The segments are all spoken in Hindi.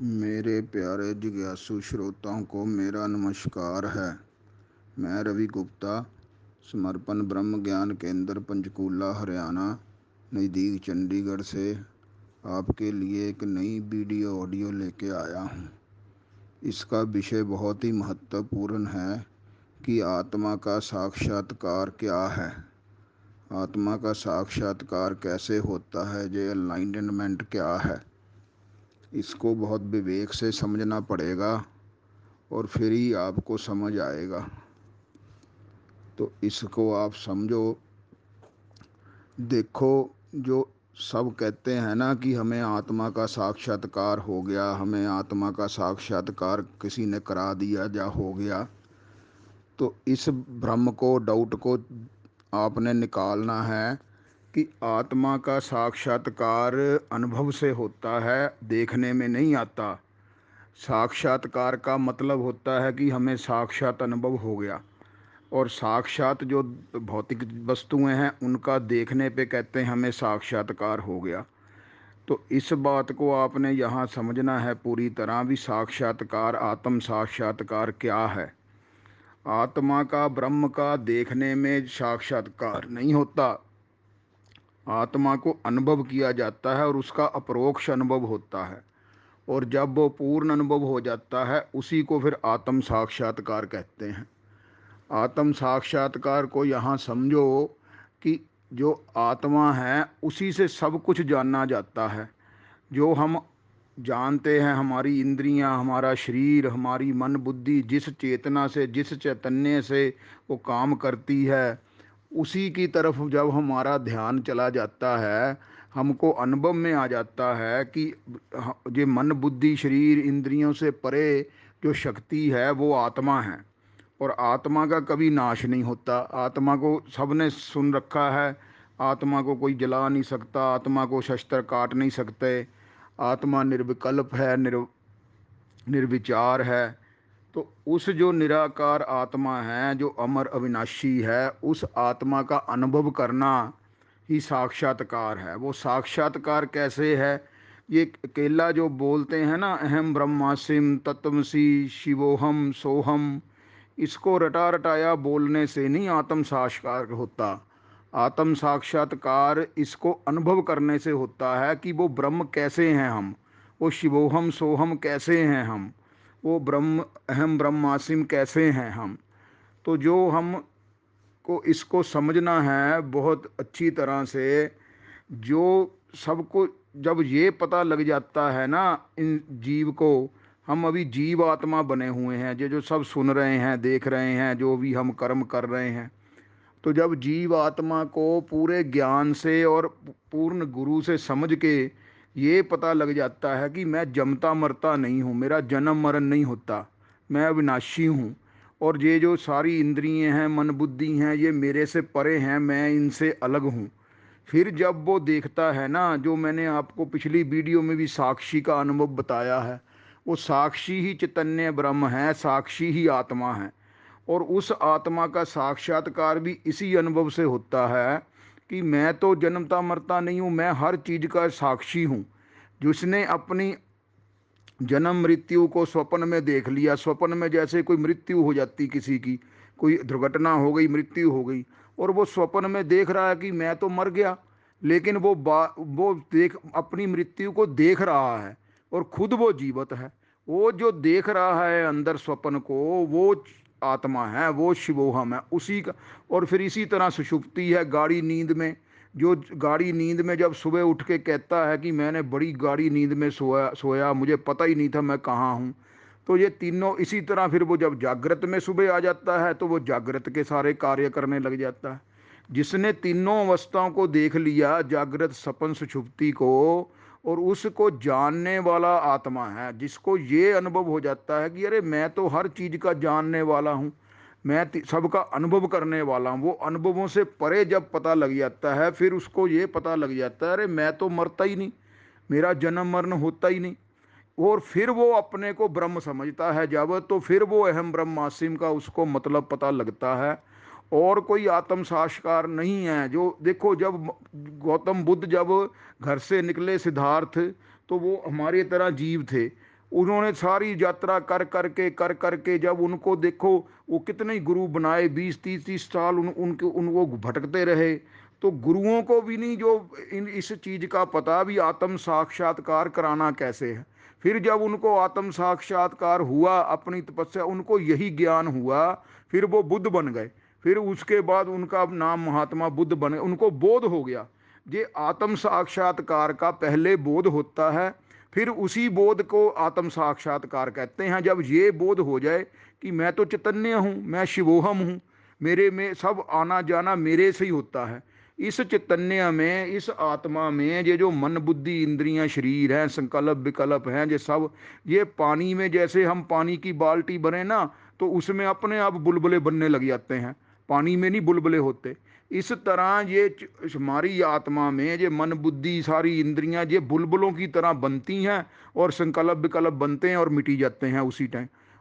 मेरे प्यारे जिज्ञासु श्रोताओं को मेरा नमस्कार है। मैं रवि गुप्ता, समर्पण ब्रह्म ज्ञान केंद्र पंचकूला हरियाणा नज़दीक चंडीगढ़ से आपके लिए एक नई वीडियो ऑडियो लेके आया हूँ। इसका विषय बहुत ही महत्वपूर्ण है कि आत्मा का साक्षात्कार क्या है, आत्मा का साक्षात्कार कैसे होता है, ये एनलाइटनमेंट क्या है। इसको बहुत विवेक से समझना पड़ेगा और फिर ही आपको समझ आएगा। तो इसको आप समझो। देखो, जो सब कहते हैं ना कि हमें आत्मा का साक्षात्कार हो गया, हमें आत्मा का साक्षात्कार किसी ने करा दिया या हो गया, तो इस भ्रम को, डाउट को आपने निकालना है कि आत्मा का साक्षात्कार अनुभव से होता है, देखने में नहीं आता। साक्षात्कार का मतलब होता है कि हमें साक्षात अनुभव हो गया, और साक्षात जो भौतिक वस्तुएं हैं उनका देखने पे कहते हैं हमें साक्षात्कार हो गया। तो इस बात को आपने यहाँ समझना है पूरी तरह भी। साक्षात्कार, आत्म साक्षात्कार क्या है। आत्मा का, ब्रह्म का देखने में साक्षात्कार नहीं होता। आत्मा को अनुभव किया जाता है और उसका अपरोक्ष अनुभव होता है, और जब वो पूर्ण अनुभव हो जाता है उसी को फिर आत्म साक्षात्कार कहते हैं। आत्म साक्षात्कार को यहाँ समझो कि जो आत्मा है उसी से सब कुछ जाना जाता है। जो हम जानते हैं, हमारी इंद्रियां, हमारा शरीर, हमारी मन बुद्धि जिस चेतना से, जिस चैतन्य से वो काम करती है, उसी की तरफ जब हमारा ध्यान चला जाता है, हमको अनुभव में आ जाता है कि ये मन बुद्धि शरीर इंद्रियों से परे जो शक्ति है वो आत्मा है। और आत्मा का कभी नाश नहीं होता। आत्मा को सबने सुन रखा है, आत्मा को कोई जला नहीं सकता, आत्मा को शस्त्र काट नहीं सकते, आत्मा निर्विकल्प है, निर्विचार है। तो उस जो निराकार आत्मा है, जो अमर अविनाशी है, उस आत्मा का अनुभव करना ही साक्षात्कार है। वो साक्षात्कार कैसे है, ये अकेला जो बोलते हैं ना, अहम ब्रह्मास्मि तत्वमसि शिवोहम सोहम, इसको रटा रटाया बोलने से नहीं आत्म साक्षात्कार होता। आत्म साक्षात्कार इसको अनुभव करने से होता है कि वो ब्रह्म कैसे हैं हम, वो शिवोहम सोहम कैसे हैं हम, वो ब्रह्म अहम ब्रह्मास्मि कैसे हैं हम। तो जो हम को इसको समझना है बहुत अच्छी तरह से। जो सबको जब ये पता लग जाता है ना, इन जीव को, हम अभी जीव आत्मा बने हुए हैं, जो सब सुन रहे हैं, देख रहे हैं, जो भी हम कर्म कर रहे हैं। तो जब जीव आत्मा को पूरे ज्ञान से और पूर्ण गुरु से समझ के ये पता लग जाता है कि मैं जमता मरता नहीं हूँ, मेरा जन्म मरण नहीं होता, मैं अविनाशी हूँ, और ये जो सारी इंद्रियां हैं, मन बुद्धि हैं, ये मेरे से परे हैं, मैं इनसे अलग हूँ। फिर जब वो देखता है ना, जो मैंने आपको पिछली वीडियो में भी साक्षी का अनुभव बताया है, वो साक्षी ही चैतन्य ब्रह्म है, साक्षी ही आत्मा है। और उस आत्मा का साक्षात्कार भी इसी अनुभव से होता है कि मैं तो जन्मता मरता नहीं हूँ, मैं हर चीज़ का साक्षी हूँ। जिसने अपनी जन्म मृत्यु को स्वप्न में देख लिया, स्वप्न में जैसे कोई मृत्यु हो जाती किसी की, कोई दुर्घटना हो गई, मृत्यु हो गई, और वो स्वप्न में देख रहा है कि मैं तो मर गया, लेकिन वो देख अपनी मृत्यु को देख रहा है और खुद वो जीवित है। वो जो देख रहा है अंदर स्वप्न को, वो आत्मा है, वो शिवोहम है उसी का। और फिर इसी तरह सुषुप्ति है, गाढ़ी नींद में, जो गाढ़ी नींद में जब सुबह उठ के कहता है कि मैंने बड़ी गाढ़ी नींद में सोया, मुझे पता ही नहीं था मैं कहाँ हूँ। तो ये तीनों इसी तरह फिर वो जब जागृत में सुबह आ जाता है तो वो जागृत के सारे कार्य करने लग जाता है। जिसने तीनों अवस्थाओं को देख लिया, जागृत सपन सुषुप्ति को, और उसको जानने वाला आत्मा है, जिसको ये अनुभव हो जाता है कि अरे मैं तो हर चीज़ का जानने वाला हूँ, मैं सबका अनुभव करने वाला हूँ। वो अनुभवों से परे जब पता लग जाता है, फिर उसको ये पता लग जाता है अरे मैं तो मरता ही नहीं, मेरा जन्म मरण होता ही नहीं। और फिर वो अपने को ब्रह्म समझता है जब, तो फिर वो अहम ब्रह्मास्मि का उसको मतलब पता लगता है। और कोई आत्म साक्षात्कार नहीं है। जो देखो, जब गौतम बुद्ध जब घर से निकले सिद्धार्थ, तो वो हमारी तरह जीव थे, उन्होंने सारी यात्रा कर करके जब उनको देखो, वो कितने गुरु बनाए, 20 30 30 साल उनके उनको भटकते रहे। तो गुरुओं को भी नहीं जो इस चीज का पता भी आत्म साक्षात्कार कराना कैसे है। फिर जब उनको आत्म साक्षात्कार हुआ, अपनी तपस्या, उनको यही ज्ञान हुआ, फिर वो बुद्ध बन गए। फिर उसके बाद उनका नाम महात्मा बुद्ध बने, उनको बोध हो गया। ये आत्म साक्षात्कार का पहले बोध होता है, फिर उसी बोध को आत्म साक्षात्कार कहते हैं। जब ये बोध हो जाए कि मैं तो चैतन्य हूँ, मैं शिवोहम हूँ, मेरे में सब आना जाना मेरे से ही होता है, इस चैतन्य में, इस आत्मा में ये जो मन बुद्धि इंद्रियां शरीर हैं, संकल्प विकल्प हैं, ये सब, ये पानी में जैसे हम पानी की बाल्टी बने ना, तो उसमें अपने आप बुलबुले बनने लग जाते हैं, पानी में नहीं बुलबुले होते। इस तरह ये हमारी आत्मा में ये मन बुद्धि सारी इंद्रियां ये बुलबुलों की तरह बनती हैं, और संकल्प विकल्प बनते हैं और मिटी जाते हैं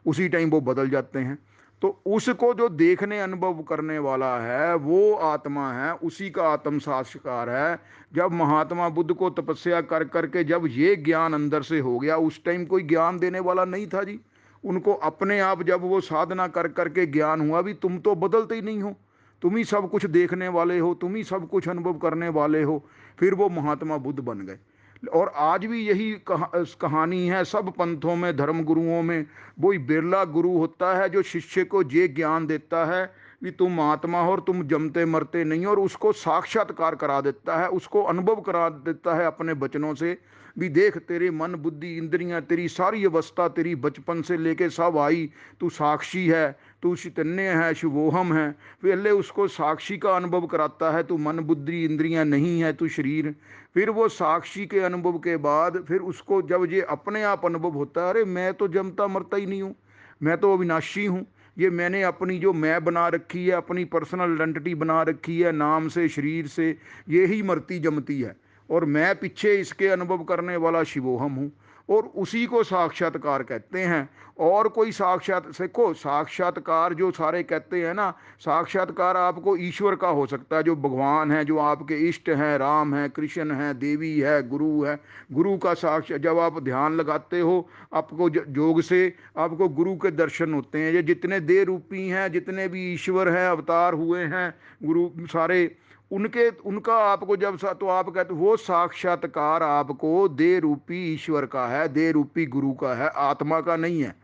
उसी टाइम वो बदल जाते हैं। तो उसको जो देखने अनुभव करने वाला है वो आत्मा है, उसी का आत्म साक्षात्कार है। जब महात्मा बुद्ध को तपस्या कर करके जब ये ज्ञान अंदर से हो गया, उस टाइम कोई ज्ञान देने वाला नहीं था जी। उनको अपने आप जब वो साधना कर करके ज्ञान हुआ भी, तुम तो बदलते ही नहीं हो, तुम ही सब कुछ देखने वाले हो, तुम ही सब कुछ अनुभव करने वाले हो। फिर वो महात्मा बुद्ध बन गए। और आज भी यही कहानी है सब पंथों में, धर्म गुरुओं में। वही बिरला गुरु होता है जो शिष्य को ये ज्ञान देता है कि तुम आत्मा हो और तुम जमते मरते नहीं हो, और उसको साक्षात्कार करा देता है, उसको अनुभव करा देता है अपने बचनों से भी। देख, तेरे मन बुद्धि इंद्रियां, तेरी सारी अवस्था तेरी बचपन से लेके सब आई, तू साक्षी है, तू चैतन्य है, शिवोहम है। पहले उसको साक्षी का अनुभव कराता है, तू मन बुद्धि इंद्रियां नहीं है, तू शरीर। फिर वो साक्षी के अनुभव के बाद फिर उसको जब ये अपने आप अनुभव होता है, अरे मैं तो जमता मरता ही नहीं हूँ, मैं तो अविनाशी हूँ। ये मैंने अपनी जो मैं बना रखी है, अपनी पर्सनल आइडेंटिटी बना रखी है, नाम से शरीर से, ये ही मरती जमती है, और मैं पीछे इसके अनुभव करने वाला शिवोहम हूँ। और उसी को साक्षात्कार कहते हैं। और कोई साक्षात देखो, साक्षात्कार जो सारे कहते हैं ना, साक्षात्कार आपको ईश्वर का हो सकता है, जो भगवान है, जो आपके इष्ट हैं, राम है, कृष्ण है, देवी है, गुरु है। गुरु का साक्षात जब आप ध्यान लगाते हो, आपको योग से आपको गुरु के दर्शन होते हैं। ये जितने देह रूपी हैं, जितने भी ईश्वर हैं, अवतार हुए हैं गुरु सारे, उनके उनका आपको जब तो आप कहते वो साक्षात्कार आपको देह रूपी ईश्वर का है, देह रूपी गुरु का है, आत्मा का नहीं है।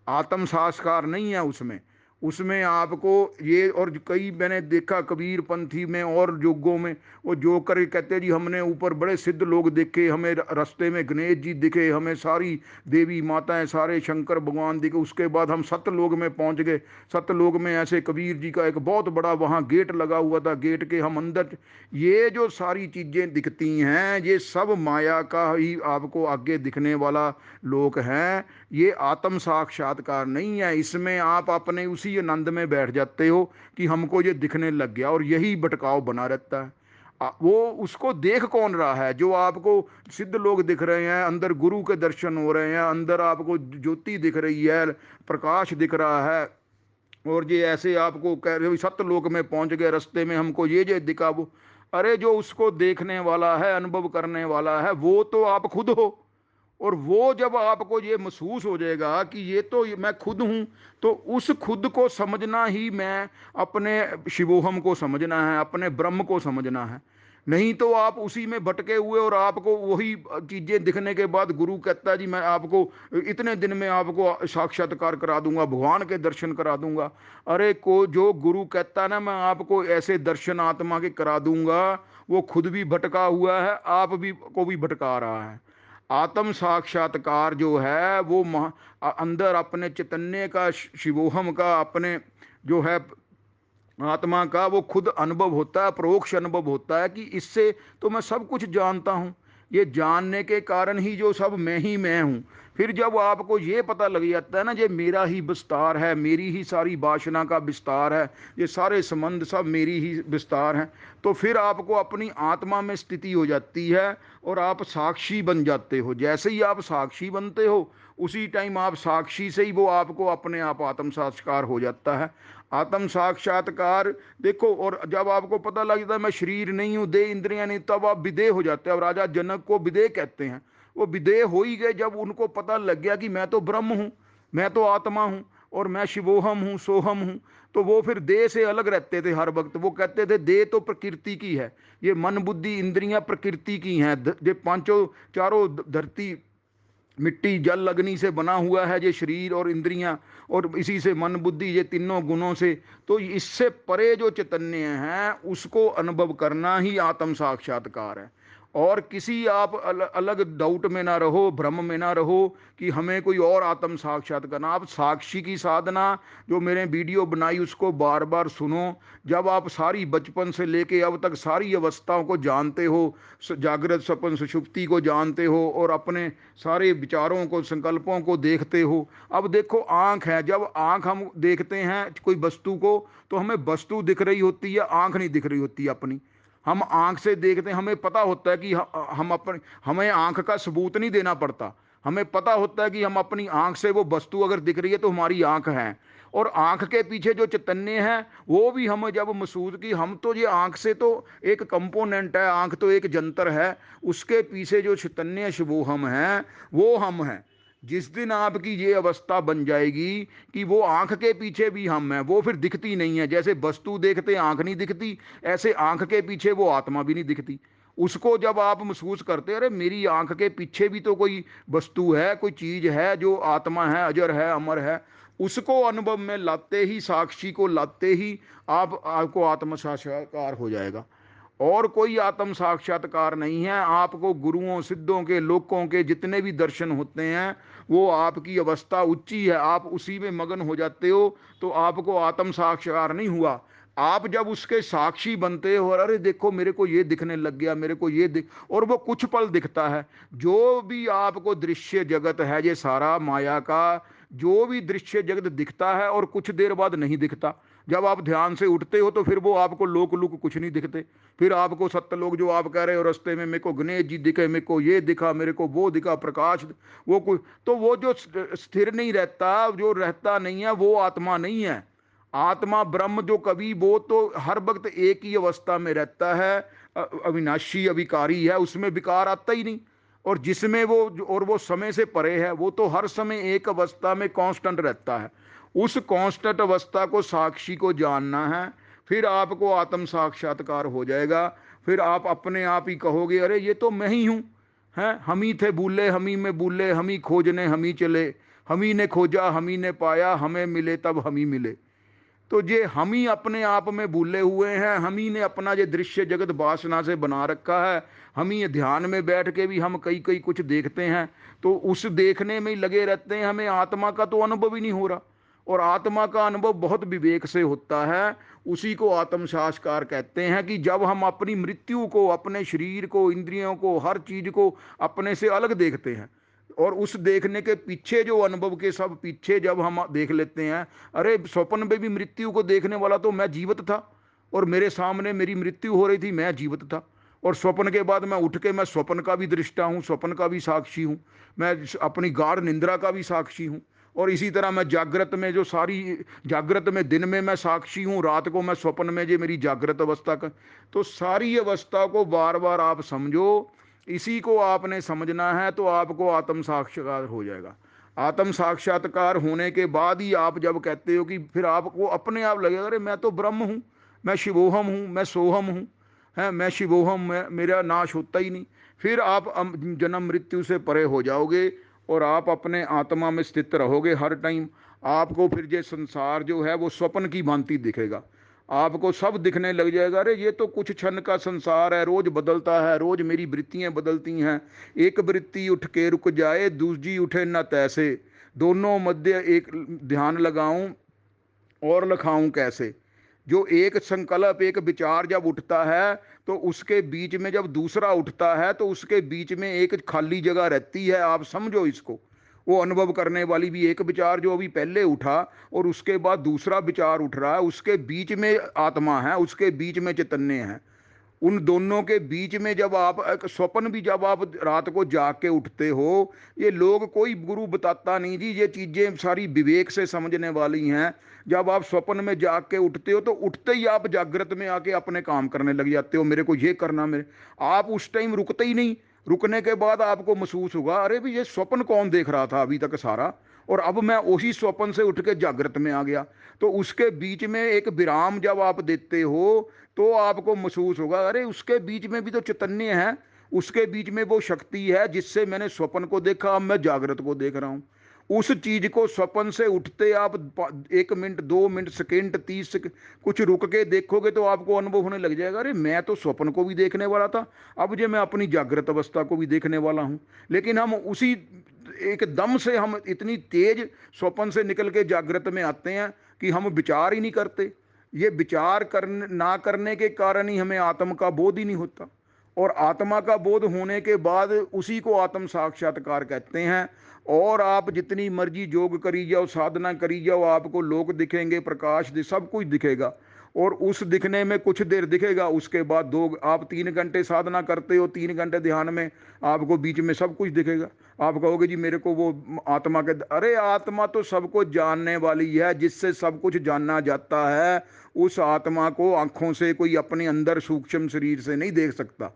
आत्म साक्षात्कार नहीं है उसमें। उसमें आपको ये, और कई मैंने देखा कबीर पंथी में और जोगों में, वो जोग करके कहते जी हमने ऊपर बड़े सिद्ध लोग देखे, हमें रास्ते में गणेश जी दिखे, हमें सारी देवी माताएं, सारे शंकर भगवान दिखे, उसके बाद हम सतलोक में पहुंच गए। सतलोक में ऐसे कबीर जी का एक बहुत बड़ा वहाँ गेट लगा हुआ था, गेट के हम अंदर। ये जो सारी चीज़ें दिखती हैं, ये सब माया का ही आपको आगे दिखने वाला लोक है। ये आत्म साक्षात्कार नहीं है। इसमें आप अपने उसी आनंद में बैठ जाते हो कि हमको ये दिखने लग गया, और यही भटकाव बना रहता है। वो उसको देख कौन रहा है? जो आपको सिद्ध लोग दिख रहे हैं, अंदर गुरु के दर्शन हो रहे हैं, अंदर आपको ज्योति दिख रही है, प्रकाश दिख रहा है, और ये ऐसे आपको कह रहे हो सतलोक में पहुंच गए, रास्ते में हमको ये दिखा वो। अरे जो उसको देखने वाला है, अनुभव करने वाला है, वो तो आप खुद हो। और वो जब आपको ये महसूस हो जाएगा कि ये तो मैं खुद हूं, तो उस खुद को समझना ही मैं अपने शिवोहम को समझना है, अपने ब्रह्म को समझना है। नहीं तो आप उसी में भटके हुए, और आपको वही चीजें दिखने के बाद गुरु कहता है जी मैं आपको इतने दिन में आपको साक्षात्कार करा दूंगा, भगवान के दर्शन करा दूंगा। अरे को जो गुरु कहता है ना मैं आपको ऐसे दर्शन आत्मा के करा दूंगा, वो खुद भी भटका हुआ है, आप भी को भी भटका रहा है। आत्म साक्षात्कार जो है वो अंदर अपने चैतन्य का, शिवोहम का, अपने जो है आत्मा का, वो खुद अनुभव होता है, परोक्ष अनुभव होता है कि इससे तो मैं सब कुछ जानता हूँ। ये जानने के कारण ही जो सब मैं ही मैं हूँ। फिर जब आपको ये पता लग जाता है ना, ये मेरा ही विस्तार है, मेरी ही सारी वासना का विस्तार है, ये सारे संबंध सब मेरी ही विस्तार हैं, तो फिर आपको अपनी आत्मा में स्थिति हो जाती है, और आप साक्षी बन जाते हो। जैसे ही आप साक्षी बनते हो, उसी टाइम आप साक्षी से ही वो आपको अपने आप आत्म साक्षात्कार हो जाता है। आत्म साक्षात्कार देखो, और जब आपको पता लग जाता है मैं शरीर नहीं हूं, देह इंद्रियां नहीं, तब आप विदेह हो जाते हैं। और राजा जनक को विदेह कहते हैं। वो विदेह हो ही गए जब उनको पता लग गया कि मैं तो ब्रह्म हूँ, मैं तो आत्मा हूँ और मैं शिवोहम हूँ, सोहम हूँ। तो वो फिर देह से अलग रहते थे हर वक्त। वो कहते थे देह तो प्रकृति की है, ये मन बुद्धि इंद्रियां प्रकृति की हैं, ये पांचों चारों धरती मिट्टी जल अग्नि से बना हुआ है ये शरीर और इंद्रियां, और इसी से मन बुद्धि, ये तीनों गुणों से। तो इससे परे जो चैतन्य है उसको अनुभव करना ही आत्म साक्षात्कार है। और किसी आप अलग डाउट में ना रहो, भ्रम में ना रहो कि हमें कोई और आत्म साक्षात करना। आप साक्षी की साधना जो मैंने वीडियो बनाई उसको बार बार सुनो। जब आप सारी बचपन से लेके अब तक सारी अवस्थाओं को जानते हो, जागृत स्वप्न सुषुप्ति को जानते हो और अपने सारे विचारों को संकल्पों को देखते हो। अब देखो आंख है, जब आंख हम देखते हैं कोई वस्तु को तो हमें वस्तु दिख रही होती है, आंख नहीं दिख रही होती अपनी। हम आंख से देखते हैं, हमें पता होता है कि हम अपने, हमें आंख का सबूत नहीं देना पड़ता। हमें पता होता है कि हम अपनी आंख से वो वस्तु अगर दिख रही है तो हमारी आंख है। और आंख के पीछे जो चैतन्य है वो भी हम जब महसूस की, हम तो ये आंख से तो एक कंपोनेंट है, आंख तो एक जंतर है, उसके पीछे जो चैतन्य वो हम हैं, वो हम हैं। जिस दिन आपकी ये अवस्था बन जाएगी कि वो आंख के पीछे भी हम हैं, वो फिर दिखती नहीं है। जैसे वस्तु देखते आंख नहीं दिखती, ऐसे आंख के पीछे वो आत्मा भी नहीं दिखती। उसको जब आप महसूस करते, अरे मेरी आंख के पीछे भी तो कोई वस्तु है, कोई चीज है जो आत्मा है, अजर है, अमर है, उसको अनुभव में लाते ही, साक्षी को लाते ही आपको आत्म साक्षात्कार हो जाएगा। और कोई आत्म साक्षात्कार नहीं है। आपको गुरुओं सिद्धों के लोकों के जितने भी दर्शन होते हैं वो आपकी अवस्था उच्ची है, आप उसी में मगन हो जाते हो, तो आपको आत्म साक्षात्कार नहीं हुआ। आप जब उसके साक्षी बनते हो और अरे देखो मेरे को ये दिखने लग गया, मेरे को ये दिख, और वो कुछ पल दिखता है। जो भी आपको दृश्य जगत है ये सारा माया का, जो भी दृश्य जगत दिखता है और कुछ देर बाद नहीं दिखता। जब आप ध्यान से उठते हो तो फिर वो आपको लोक लुक कुछ नहीं दिखते। फिर आपको सत्य लोग जो आप कह रहे हो रास्ते में, मेरे को गणेश जी दिखे, मेरे को ये दिखा, मेरे को वो दिखा, प्रकाश, वो कुछ, तो वो जो स्थिर नहीं रहता, जो रहता नहीं है, वो आत्मा नहीं है। आत्मा ब्रह्म जो कभी, वो तो हर वक्त एक ही अवस्था में रहता है, अविनाशी अविकारी है, उसमें विकार आता ही नहीं। और जिसमें वो, और वो समय से परे है, वो तो हर समय एक अवस्था में कांस्टेंट रहता है। उस कांस्टेंट अवस्था को, साक्षी को जानना है, फिर आपको आत्म साक्षात्कार हो जाएगा। फिर आप अपने आप ही कहोगे अरे ये तो मैं ही हूं, हैं, हम ही थे भूले, हम ही में भूले, हम ही खोजने हम ही चले, हम ही ने खोजा हम ही ने पाया, हमें मिले तब हम ही मिले। तो ये हम ही अपने आप में भूले हुए हैं, हम ही ने अपना ये दृश्य जगत वासना से बना रखा है। हम ही ध्यान में बैठ के भी हम कई कई कुछ देखते हैं, तो उस देखने में ही लगे रहते हैं, हमें आत्मा का तो अनुभव ही नहीं हो रहा। और आत्मा का अनुभव बहुत विवेक से होता है। उसी को आत्म साक्षात्कार कहते हैं कि जब हम अपनी मृत्यु को, अपने शरीर को, इंद्रियों को, हर चीज को अपने से अलग देखते हैं, और उस देखने के पीछे जो अनुभव के सब पीछे जब हम देख लेते हैं, अरे स्वप्न में भी मृत्यु को देखने वाला तो मैं जीवित था, और मेरे सामने मेरी मृत्यु हो रही थी, मैं जीवित था। और स्वप्न के बाद मैं उठ के, मैं स्वप्न का भी दृष्टा हूँ, स्वप्न का भी साक्षी हूँ, मैं अपनी गाढ़ निंद्रा का भी साक्षी हूँ। और इसी तरह मैं जागृत में, जो सारी जागृत में दिन में मैं साक्षी हूँ, रात को मैं स्वप्न में, जो मेरी जागृत अवस्था का। तो सारी अवस्था को बार बार आप समझो, इसी को आपने समझना है, तो आपको आत्म साक्षात्कार हो जाएगा। आत्म साक्षात्कार होने के बाद ही आप जब कहते हो कि फिर आपको अपने आप लगेगा अरे मैं तो ब्रह्म हूँ, मैं शिवोहम हूँ, मैं सोहम हूँ, है मैं शिवोहम, मेरा नाश होता ही नहीं। फिर आप जन्म मृत्यु से परे हो जाओगे और आप अपने आत्मा में स्थित रहोगे हर टाइम। आपको फिर ये संसार जो है वो स्वप्न की भांति दिखेगा, आपको सब दिखने लग जाएगा। अरे ये तो कुछ क्षण का संसार है, रोज बदलता है, रोज मेरी वृत्तियां बदलती हैं, एक वृत्ति उठ के रुक जाए, दूसरी उठे न तैसे, दोनों मध्य एक ध्यान लगाऊं और लखाऊं कैसे। जो एक संकल्प, एक विचार जब उठता है तो उसके बीच में जब दूसरा उठता है तो उसके बीच में एक खाली जगह रहती है, आप समझो इसको। वो अनुभव करने वाली भी एक विचार जो अभी पहले उठा और उसके बाद दूसरा विचार उठ रहा है, उसके बीच में आत्मा है, उसके बीच में चैतन्य है। उन दोनों के बीच में जब आप स्वप्न भी, जब आप रात को जाग के उठते हो, ये लोग, कोई गुरु बताता नहीं जी, ये चीजें सारी विवेक से समझने वाली हैं। जब आप स्वप्न में जाग के उठते हो तो उठते ही आप जागृत में आके अपने काम करने लग जाते हो, मेरे को ये करना, मेरे, आप उस टाइम रुकते ही नहीं। रुकने के बाद आपको महसूस होगा, अरे भी ये स्वप्न कौन देख रहा था अभी तक सारा, और अब मैं उसी स्वप्न से उठ के जागृत में आ गया। तो उसके बीच में एक विराम जब आप देते हो तो आपको महसूस होगा, अरे उसके बीच में भी तो चैतन्य है, उसके बीच में वो शक्ति है जिससे मैंने स्वप्न को देखा, अब मैं जागृत को देख रहा हूं। उस चीज को स्वप्न से उठते आप 1 मिनट, 2 मिनट, सेकेंड, 30 कुछ रुक के देखोगे तो आपको अनुभव होने लग जाएगा, अरे मैं तो स्वप्न को भी देखने वाला था, अब जो मैं अपनी जागृत अवस्था को भी देखने वाला हूं। लेकिन हम उसी एकदम से हम इतनी तेज स्वप्न से निकल के जागृत में आते हैं कि हम विचार ही नहीं करते। ये विचार करने ना करने के कारण ही हमें आत्म का बोध ही नहीं होता, और आत्मा का बोध होने के बाद उसी को आत्म साक्षात्कार कहते हैं। और आप जितनी मर्जी योग करी जाओ, साधना करी जाओ, आपको लोग दिखेंगे, प्रकाश सब कुछ दिखेगा, और उस दिखने में कुछ देर दिखेगा, उसके बाद आप 3 घंटे साधना करते हो, 3 घंटे ध्यान में, आपको बीच में सब कुछ दिखेगा। आप कहोगे जी मेरे को वो आत्मा के, अरे आत्मा तो सबको जानने वाली है, जिससे सब कुछ जाना जाता है। उस आत्मा को आंखों से कोई अपने अंदर सूक्ष्म शरीर से नहीं देख सकता,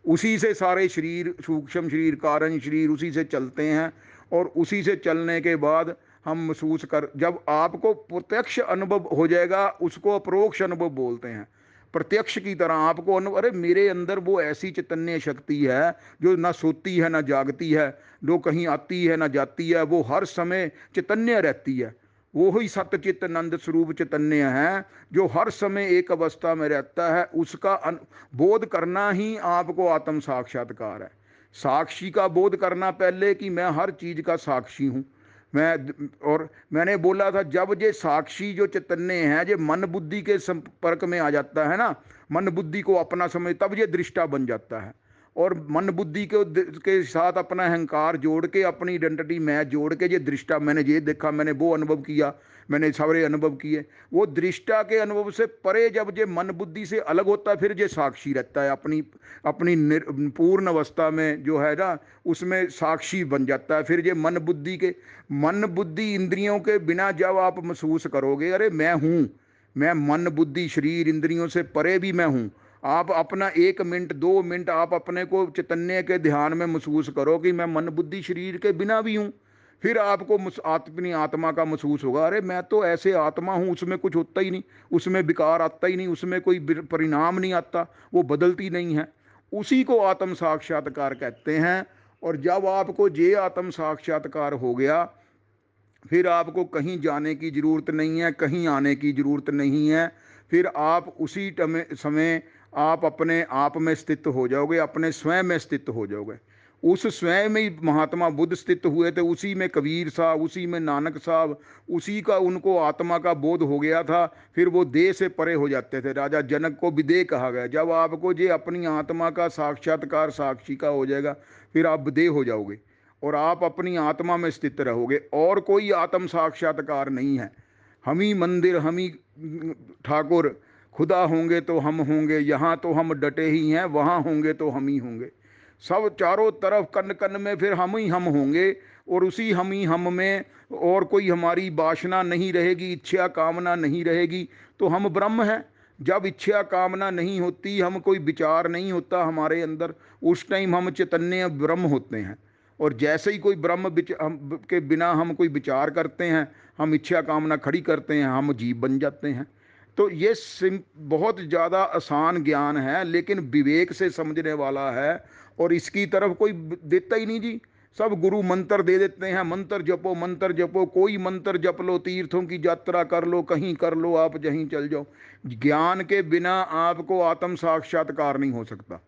उसी से सारे शरीर, सूक्ष्म शरीर, कारण शरीर, उसी से चलते हैं। और उसी से चलने के बाद हम महसूस कर, जब आपको प्रत्यक्ष अनुभव हो जाएगा, उसको अपरोक्ष अनुभव बोलते हैं। प्रत्यक्ष की तरह आपको अनुभव, अरे मेरे अंदर वो ऐसी चैतन्य शक्ति है जो ना सोती है ना जागती है, जो कहीं आती है ना जाती है, वो हर समय चैतन्य रहती है। वो ही सत्यचित आनंद स्वरूप चैतन्य है जो हर समय एक अवस्था में रहता है। उसका बोध करना ही आपको आत्म साक्षात्कार है। साक्षी का बोध करना पहले कि मैं हर चीज का साक्षी हूं। मैं, और मैंने बोला था, जब ये साक्षी जो चैतन्य है जो मन बुद्धि के संपर्क में आ जाता है ना, मन बुद्धि को अपना समझ, तब ये दृष्टा बन जाता है। और मन बुद्धि के साथ अपना अहंकार जोड़ के, अपनी आइडेंटिटी मैं जोड़ के, ये दृष्टा, मैंने ये देखा, मैंने वो अनुभव किया, मैंने सारे अनुभव किए, वो दृष्टा के अनुभव से परे जब ये मन बुद्धि से अलग होता है, फिर ये साक्षी रहता है अपनी अपनी पूर्ण अवस्था में जो है ना, उसमें साक्षी बन जाता है। फिर ये मन बुद्धि इंद्रियों के बिना जब आप महसूस करोगे, अरे मैं हूं, मैं मन बुद्धि शरीर इंद्रियों से परे भी मैं हूं, आप अपना 1 मिनट, 2 मिनट आप अपने को चैतन्य के ध्यान में महसूस करो कि मैं मन बुद्धि शरीर के बिना भी हूं, फिर आपको अपनी आत्मा का महसूस होगा, अरे मैं तो ऐसे आत्मा हूं, उसमें कुछ होता ही नहीं, उसमें विकार आता ही नहीं, उसमें कोई परिणाम नहीं आता, वो बदलती नहीं है। उसी को आत्म साक्षात्कार कहते हैं। और जब आपको ये आत्म साक्षात्कार हो गया, फिर आपको कहीं जाने की जरूरत नहीं है, कहीं आने की जरूरत नहीं है। फिर आप उसी समय आप अपने आप में स्थित हो जाओगे, अपने स्वयं में स्थित हो जाओगे। उस स्वयं में ही महात्मा बुद्ध स्थित हुए थे, उसी में कबीर साहब, उसी में नानक साहब, उसी का उनको आत्मा का बोध हो गया था। फिर वो देह से परे हो जाते थे। राजा जनक को विदेह कहा गया। जब आपको ये अपनी आत्मा का साक्षात्कार साक्षी का हो जाएगा, फिर आप विदेह हो जाओगे और आप अपनी आत्मा में स्थित रहोगे, और कोई आत्म साक्षात्कार नहीं है। हम ही मंदिर, हम ही ठाकुर, खुदा होंगे तो हम होंगे, यहाँ तो हम डटे ही हैं, वहाँ होंगे तो हम ही होंगे। सब चारों तरफ कन कन में फिर हम ही हम होंगे, और उसी हम ही हम में और कोई हमारी वासना नहीं रहेगी, इच्छा कामना नहीं रहेगी, तो हम ब्रह्म हैं। जब इच्छा कामना नहीं होती, हम कोई विचार नहीं होता हमारे अंदर, उस टाइम हम चैतन्य ब्रह्म होते हैं। और जैसे ही कोई ब्रह्म के बिना हम कोई विचार करते हैं, हम इच्छा कामना खड़ी करते हैं, हम जीव बन जाते हैं। तो ये बहुत ज़्यादा आसान ज्ञान है, लेकिन विवेक से समझने वाला है, और इसकी तरफ कोई देता ही नहीं जी। सब गुरु मंत्र दे देते हैं, मंत्र जपो, मंत्र जपो, कोई मंत्र जप लो, तीर्थों की यात्रा कर लो, कहीं कर लो, आप जहीं चल जाओ। ज्ञान के बिना आपको आत्म साक्षात्कार नहीं हो सकता।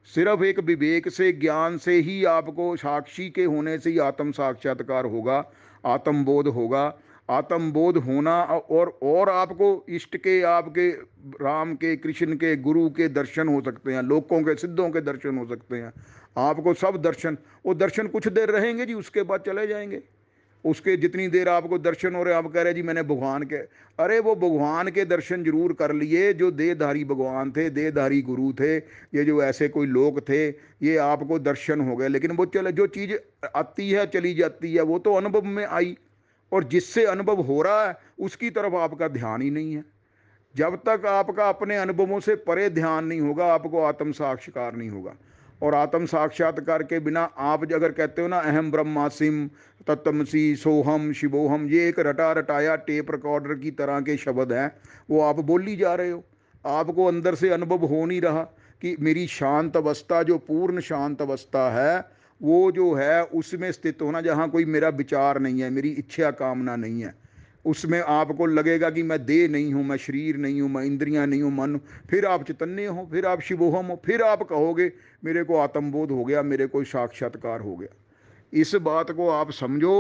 सिर्फ एक विवेक से, ज्ञान से ही आपको, साक्षी के होने से ही आत्म साक्षात्कार होगा, आत्मबोध होगा। आत्मबोध होना, और आपको इष्ट के, आपके राम के, कृष्ण के, गुरु के दर्शन हो सकते हैं, लोकों के, सिद्धों के दर्शन हो सकते हैं। आपको सब दर्शन, वो दर्शन कुछ देर रहेंगे जी, उसके बाद चले जाएंगे। उसके जितनी देर आपको दर्शन हो रहे, आप कह रहे जी मैंने भगवान के, अरे वो भगवान के दर्शन जरूर कर लिए, जो देहधारी भगवान थे, देहधारी गुरु थे, ये जो ऐसे कोई लोग थे, ये आपको दर्शन हो गए। लेकिन वो चले, जो चीज़ आती है चली जाती है, वो तो अनुभव में आई, और जिससे अनुभव हो रहा है उसकी तरफ आपका ध्यान ही नहीं है। जब तक आपका अपने अनुभवों से परे ध्यान नहीं होगा, आपको आत्म साक्षात्कार नहीं होगा। और आत्म साक्षात्कार के बिना आप अगर कहते हो ना अहम ब्रह्मासिम तत्तमसी सोहम शिवोहम, ये एक रटा रटाया टेप रिकॉर्डर की तरह के शब्द हैं, वो आप बोली जा रहे हो, आपको अंदर से अनुभव हो नहीं रहा कि मेरी शांत अवस्था, जो पूर्ण शांत अवस्था है, वो जो है उसमें स्थित होना, जहाँ कोई मेरा विचार नहीं है, मेरी इच्छा कामना नहीं है, उसमें आपको लगेगा कि मैं देह नहीं हूँ, मैं शरीर नहीं हूँ, मैं इंद्रियां नहीं हूँ, मन, फिर आप चैतन्य हो, फिर आप शिवोहम हो, फिर आप कहोगे मेरे को आत्मबोध हो गया, मेरे को साक्षात्कार हो गया। इस बात को आप समझो,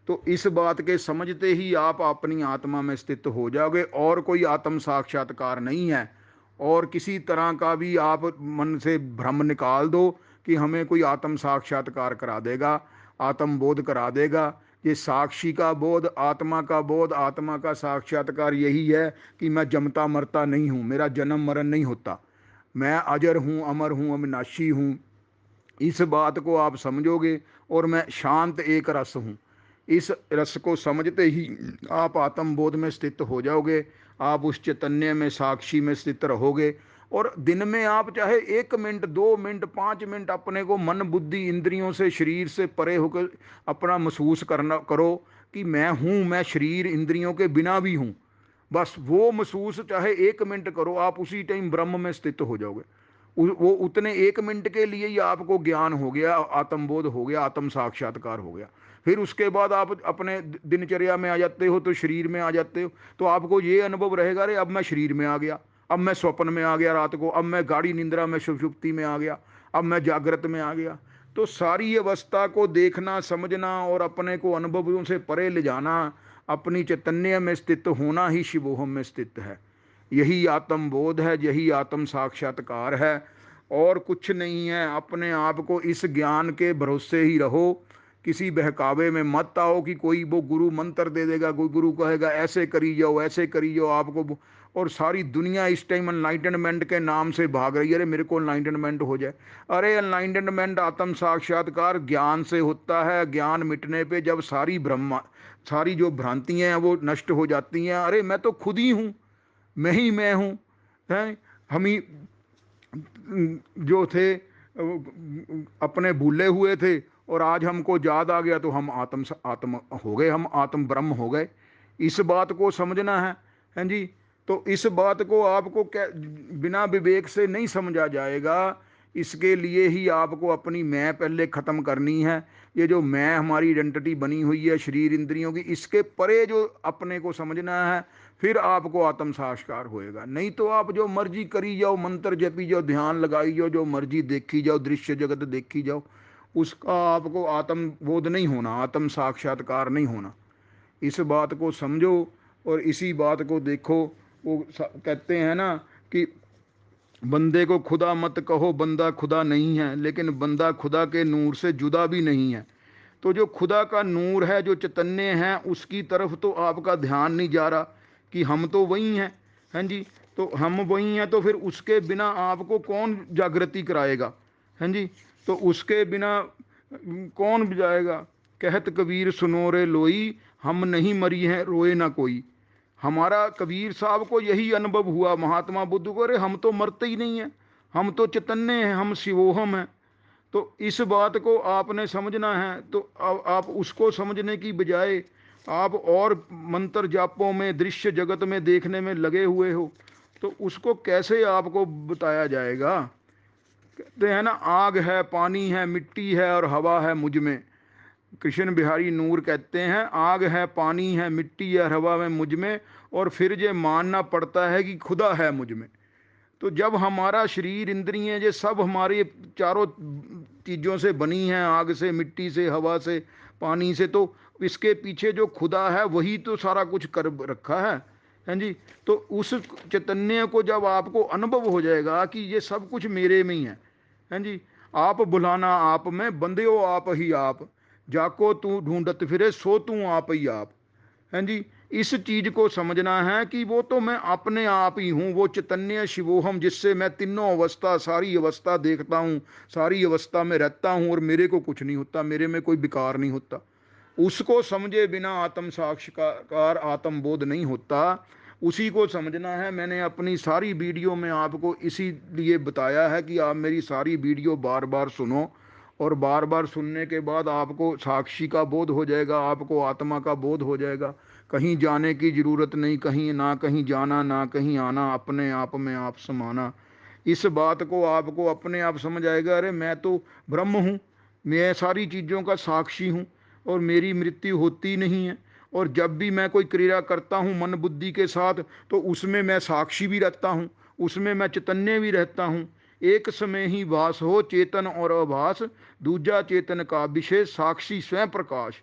तो इस बात के समझते ही आप अपनी आत्मा में स्थित हो जाओगे, और कोई आत्म साक्षात्कार नहीं है। और किसी तरह का भी आप मन से भ्रम निकाल दो कि हमें कोई आत्म साक्षात्कार करा देगा, आत्म बोध करा देगा। ये साक्षी का बोध, आत्मा का बोध, आत्मा का साक्षात्कार यही है कि मैं जमता मरता नहीं हूँ, मेरा जन्म मरण नहीं होता, मैं अजर हूँ, अमर हूँ, अविनाशी हूँ। इस बात को आप समझोगे, और मैं शांत एक रस हूँ, इस रस को समझते ही आप आत्मबोध में स्थित हो जाओगे, आप उस चैतन्य में साक्षी में स्थित रहोगे। और दिन में आप चाहे 1 मिनट 2 मिनट 5 मिनट अपने को मन बुद्धि इंद्रियों से शरीर से परे होकर अपना महसूस करना करो कि मैं हूँ, मैं शरीर इंद्रियों के बिना भी हूँ। बस वो महसूस चाहे 1 मिनट करो, आप उसी टाइम ब्रह्म में स्थित हो जाओगे। वो उतने 1 मिनट के लिए ही आपको ज्ञान हो गया, आत्मबोध हो गया, आत्म साक्षात्कार हो गया। फिर उसके बाद आप अपने दिनचर्या में आ जाते हो, तो शरीर में आ जाते हो, तो आपको ये अनुभव रहेगा, अरे अब मैं शरीर में आ गया, अब मैं स्वप्न में आ गया रात को, अब मैं गाढ़ी निंद्रा में सुषुप्ति में आ गया, अब मैं जागृत में आ गया। तो सारी अवस्था को देखना समझना और अपने को अनुभवों से परे ले जाना, अपनी चैतन्य में स्थित होना ही शिवोहम में स्थित है। यही आत्म बोध है, यही आत्म साक्षात्कार है, और कुछ नहीं है। अपने आप को इस ज्ञान के भरोसे ही रहो, किसी बहकावे में मत आओ कि कोई वो गुरु मंत्र दे देगा, कोई गुरु कहेगा ऐसे करी जाओ, ऐसे करी जाओ आपको। और सारी दुनिया इस टाइम एनलाइटनमेंट के नाम से भाग रही है, अरे मेरे को एनलाइटनमेंट हो जाए। अरे एनलाइटनमेंट आत्म साक्षात्कार ज्ञान से होता है। ज्ञान मिटने पे जब सारी जो भ्रांतियां हैं वो नष्ट हो जाती हैं। अरे मैं तो खुद ही हूँ, मैं ही मैं हूँ, हैं हम ही जो थे अपने भूले हुए थे, और आज हमको याद आ गया तो हम आत्म आत्म हो गए, हम आत्म ब्रह्म हो गए। इस बात को समझना है, हैं जी। तो इस बात को आपको क्या बिना विवेक से नहीं समझा जाएगा। इसके लिए ही आपको अपनी मैं पहले ख़त्म करनी है। ये जो मैं हमारी आइडेंटिटी बनी हुई है शरीर इंद्रियों की, इसके परे जो अपने को समझना है, फिर आपको आत्म साक्षात्कार होएगा। नहीं तो आप जो मर्जी करी जाओ, मंत्र जपी जाओ, ध्यान लगाई जाओ, जो मर्जी देखी जाओ, दृश्य जगत देखी जाओ, उसका आपको आत्म बोध नहीं होना, आत्म साक्षात्कार नहीं होना। इस बात को समझो और इसी बात को देखो। वो कहते हैं ना कि बंदे को खुदा मत कहो, बंदा खुदा नहीं है, लेकिन बंदा खुदा के नूर से जुदा भी नहीं है। तो जो खुदा का नूर है, जो चैतन्य है, उसकी तरफ तो आपका ध्यान नहीं जा रहा कि हम तो वही हैं, हैं जी। तो हम वही हैं, तो फिर उसके बिना आपको कौन जागृति कराएगा, हैं जी। तो उसके बिना कौन जाएगा। कहत कबीर सुनो रे लोई, हम नहीं मरी हैं रोए ना कोई। हमारा कबीर साहब को यही अनुभव हुआ, महात्मा बुद्ध को, अरे हम तो मरते ही नहीं हैं, हम तो चैतन्य हैं, हम शिवोहम हैं। तो इस बात को आपने समझना है। तो आप उसको समझने की बजाय आप और मंत्र जापों में, दृश्य जगत में देखने में लगे हुए हो, तो उसको कैसे आपको बताया जाएगा। कहते हैं ना, आग है, पानी है, मिट्टी है और हवा है मुझ में। कृष्ण बिहारी नूर कहते हैं, आग है, पानी है, मिट्टी है, हवा में मुझ में, और फिर ये मानना पड़ता है कि खुदा है मुझ में। तो जब हमारा शरीर इंद्रियां ये सब हमारी चारों चीज़ों से बनी हैं, आग से, मिट्टी से, हवा से, पानी से, तो इसके पीछे जो खुदा है वही तो सारा कुछ कर रखा है जी। तो उस चैतन्य को जब आपको अनुभव हो जाएगा कि ये सब कुछ मेरे में ही है जी। आप बुलाना आप में, बंदे हो आप ही आप, जाको तू ढूंढत फिरे सो तू आप ही आप, हैं जी। इस चीज को समझना है कि वो तो मैं अपने आप ही हूँ, वो चैतन्य शिवोहम, जिससे मैं तीनों अवस्था, सारी अवस्था देखता हूँ, सारी अवस्था में रहता हूँ, और मेरे को कुछ नहीं होता, मेरे में कोई विकार नहीं होता। उसको समझे बिना आत्म साक्षात्कार, आत्म बोध नहीं होता। उसी को समझना है। मैंने अपनी सारी वीडियो में आपको इसीलिए बताया है कि आप मेरी सारी वीडियो बार बार सुनो, और बार बार सुनने के बाद आपको साक्षी का बोध हो जाएगा, आपको आत्मा का बोध हो जाएगा। कहीं जाने की ज़रूरत नहीं, कहीं ना कहीं जाना ना कहीं आना, अपने आप में आप समाना। इस बात को आपको अपने आप समझ आएगा, अरे मैं तो ब्रह्म हूँ, मैं सारी चीज़ों का साक्षी हूँ, और मेरी मृत्यु होती नहीं है। और जब भी मैं कोई क्रिया करता हूँ मन बुद्धि के साथ, तो उसमें मैं साक्षी भी रहता हूँ, उसमें मैं चैतन्य भी रहता हूँ। एक समय ही भास हो चेतन और अभास, दूजा चेतन का विशेष साक्षी स्वयं प्रकाश।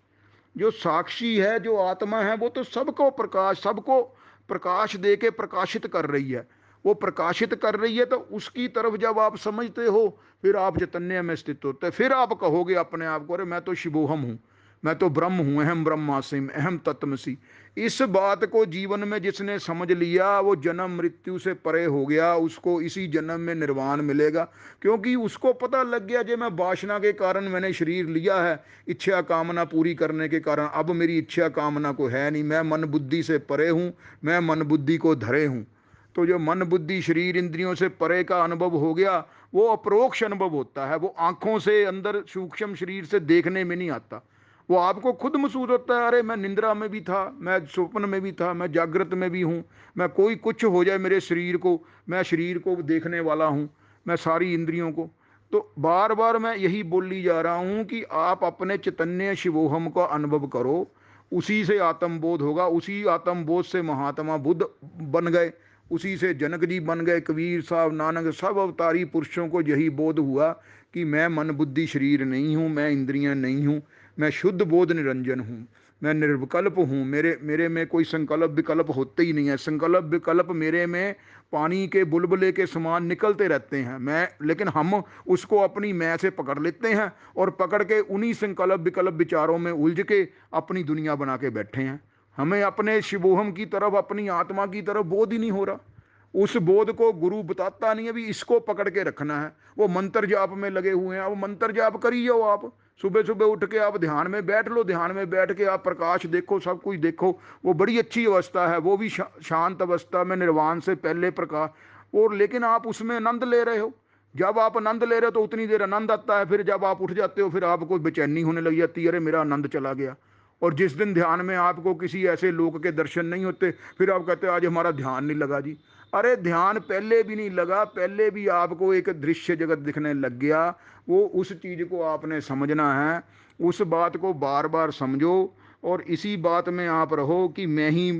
जो साक्षी है, जो आत्मा है, वो तो सबको प्रकाश, सबको प्रकाश दे के प्रकाशित कर रही है। वो प्रकाशित कर रही है, तो उसकी तरफ जब आप समझते हो, फिर आप चैतन्य में स्थित होते हैं। फिर आप कहोगे अपने आप को, अरे मैं तो शिवोहम हूँ, मैं तो ब्रह्म हूँ, अहम ब्रह्मास्मि अहम तत्वमसि। इस बात को जीवन में जिसने समझ लिया, वो जन्म मृत्यु से परे हो गया, उसको इसी जन्म में निर्वाण मिलेगा। क्योंकि उसको पता लग गया, जो मैं वासना के कारण मैंने शरीर लिया है, इच्छा कामना पूरी करने के कारण, अब मेरी इच्छा कामना को है नहीं, मैं मन बुद्धि से परे हूँ, मैं मन बुद्धि को धरे हूँ। तो जो मन बुद्धि शरीर इंद्रियों से परे का अनुभव हो गया, वो अपरोक्ष अनुभव होता है। वो आंखों से अंदर सूक्ष्म शरीर से देखने में नहीं आता, वो आपको खुद महसूस होता है, अरे मैं निंद्रा में भी था, मैं स्वप्न में भी था, मैं जागृत में भी हूँ, मैं कोई कुछ हो जाए मेरे शरीर को, मैं शरीर को देखने वाला हूँ, मैं सारी इंद्रियों को। तो बार बार मैं यही बोली जा रहा हूँ कि आप अपने चैतन्य शिवोहम का अनुभव करो, उसी से आत्मबोध होगा। उसी आत्मबोध से महात्मा बुद्ध बन गए, उसी से जनक जी बन गए, कबीर साहब, नानक, सब अवतारी पुरुषों को यही बोध हुआ कि मैं मन बुद्धि शरीर नहीं हूँ, मैं इंद्रियां नहीं हूँ, मैं शुद्ध बोध निरंजन हूँ, मैं निर्विकल्प हूँ। मेरे मेरे में कोई संकल्प विकल्प होते ही नहीं है। संकल्प विकल्प मेरे में पानी के बुलबुले के समान निकलते रहते हैं, मैं, लेकिन हम उसको अपनी मैं से पकड़ लेते हैं, और पकड़ के उन्हीं संकल्प विकल्प विचारों में उलझ के अपनी दुनिया बना के बैठे हैं। हमें अपने शिवोहम की तरफ, अपनी आत्मा की तरफ बोध ही नहीं हो रहा। उस बोध को गुरु बताता नहीं है, अभी इसको पकड़ के रखना है। वो मंत्र जाप में लगे हुए हैं, अब मंत्र जाप करी जाओ। आप सुबह सुबह उठ के आप ध्यान में बैठ लो, ध्यान में बैठ के आप प्रकाश देखो, सब कुछ देखो, वो बड़ी अच्छी अवस्था है, वो भी शांत अवस्था में, निर्वाण से पहले प्रकाश। और लेकिन आप उसमें आनंद ले रहे हो। जब आप आनंद ले रहे हो तो उतनी देर आनंद आता है, फिर जब आप उठ जाते हो, फिर आपको बेचैनी होने लग जाती है, अरे मेरा आनंद चला गया। और जिस दिन ध्यान में आपको किसी ऐसे लोक के दर्शन नहीं होते, फिर आप कहते हो आज हमारा ध्यान नहीं लगा जी। अरे ध्यान पहले भी नहीं लगा, पहले भी आपको एक दृश्य जगत दिखने लग गया। वो उस चीज़ को आपने समझना है, उस बात को बार बार समझो, और इसी बात में आप रहो कि मैं ही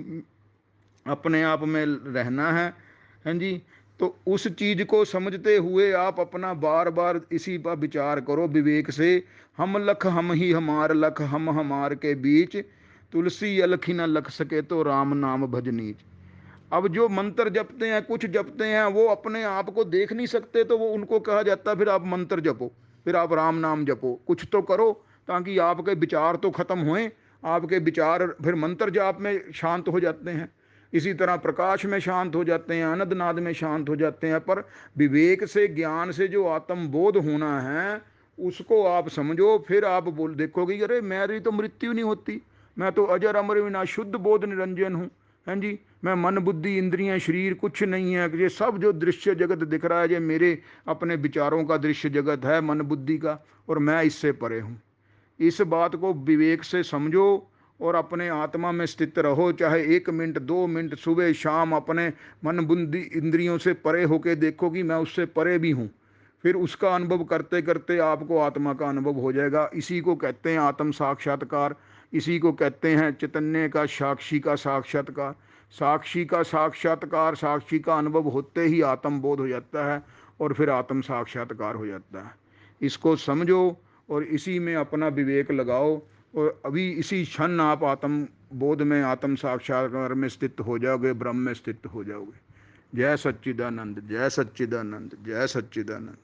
अपने आप में रहना है। हाँ जी। तो उस चीज़ को समझते हुए आप अपना बार बार इसी पर विचार करो विवेक से। हम लख हम ही हमार लख, हम हमार के बीच, तुलसी अलखी न लख सके तो राम नाम भजनीच। अब जो मंत्र जपते हैं, कुछ जपते हैं, वो अपने आप को देख नहीं सकते, तो वो उनको कहा जाता है फिर आप मंत्र जपो, फिर आप राम नाम जपो, कुछ तो करो, ताकि आपके विचार तो खत्म होए। आपके विचार फिर मंत्र जाप में शांत हो जाते हैं, इसी तरह प्रकाश में शांत हो जाते हैं, आनंद नाद में शांत हो जाते हैं। पर विवेक से, ज्ञान से जो आत्मबोध होना है, उसको आप समझो, फिर आप बोल देखोगे अरे मेरी तो मृत्यु नहीं होती, मैं तो अजर अमर विनाश शुद्ध बोध निरंजन हूँ। हैं जी, मैं मन बुद्धि इंद्रियां शरीर कुछ नहीं है, ये सब जो दृश्य जगत दिख रहा है, ये मेरे अपने विचारों का दृश्य जगत है, मन बुद्धि का, और मैं इससे परे हूँ। इस बात को विवेक से समझो और अपने आत्मा में स्थित रहो। चाहे 1 मिनट 2 मिनट सुबह शाम अपने मन बुद्धि इंद्रियों से परे होके देखो कि मैं उससे परे भी हूँ। फिर उसका अनुभव करते करते आपको आत्मा का अनुभव हो जाएगा। इसी को कहते हैं आत्म साक्षात्कार, इसी को कहते हैं चैतन्य का साक्षी का साक्षात्कार। साक्षी का साक्षात्कार, साक्षी का अनुभव होते ही आत्म बोध हो जाता है, और फिर आत्म साक्षात्कार हो जाता है। इसको समझो और इसी में अपना विवेक लगाओ, और अभी इसी क्षण आप आत्म बोध में, आत्म साक्षात्कार में स्थित हो जाओगे, ब्रह्म में स्थित हो जाओगे। जय सच्चिदानंद, जय सच्चिदानंद, जय सच्चिदानंद।